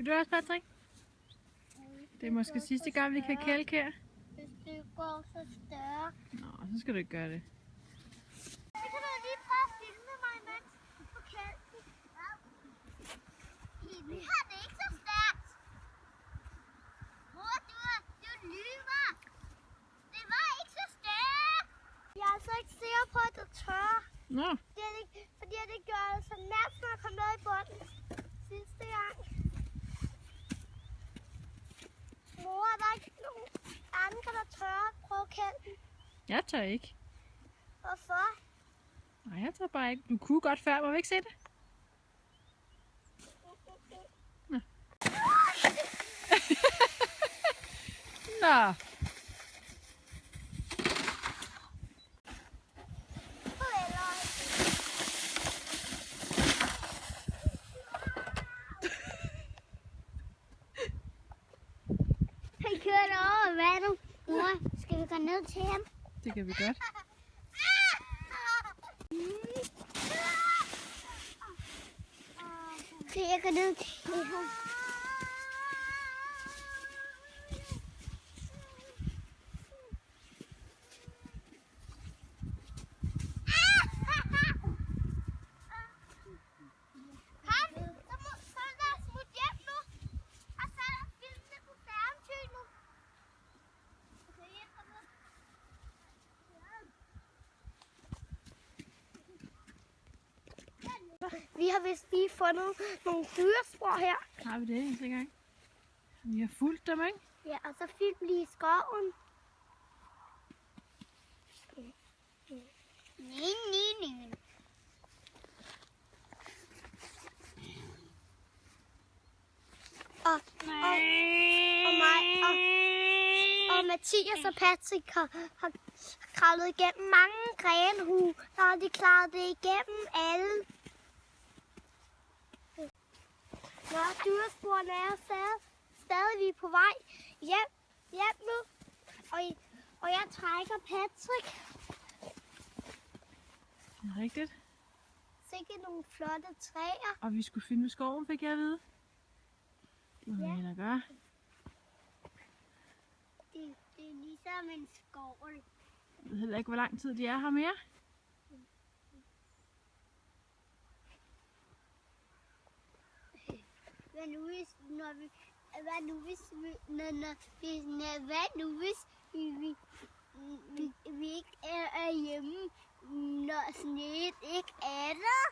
Skal du også, Patrick? Det er måske sidste gang, vi kan kælke her. Hvis det går så større. Nå, så skal du ikke gøre det. Så kan du lige prøve at filme mig, mens på kælken. Nu har det ikke så stærkt. Mor, du lyver. Det var ikke så stærkt. Jeg er altså ikke sikker på, at det tør. Nå. Fordi det gør altså nærmest, når jeg kom ned i bunden sidste gang. Mor, er der ikke nogen andre, der tør at prøve kælken? Jeg tør ikke. Hvorfor? Nej, jeg tør bare ikke. Du kunne godt før, må vi ikke se det? Nå. Nå. Han kører over vandet. Mor, skal vi gå ned til ham? Det kan vi godt. Så jeg går ned til ham. Vi har vist lige fundet nogle dyrespor her. Har vi det en gang? Vi har fulgt dem, ikke? Ja, og så fik vi i skoven. Nej. Og Mathias og Patrick har kravlet igennem mange grenhue, så har de klaret det igennem alle. Nå, dyresporene er stadig vi er på vej hjem nu, og jeg trækker Patrick. Det er rigtigt. Sikke nogle flotte træer. Og vi skulle finde skoven, fik jeg at vide. Det må vi hellere gøre. Det er ligesom en skovl. Jeg ved heller ikke, hvor lang tid de er her mere. Hvad nu hvis vi ikke er hjemme, når sneet ikke er der?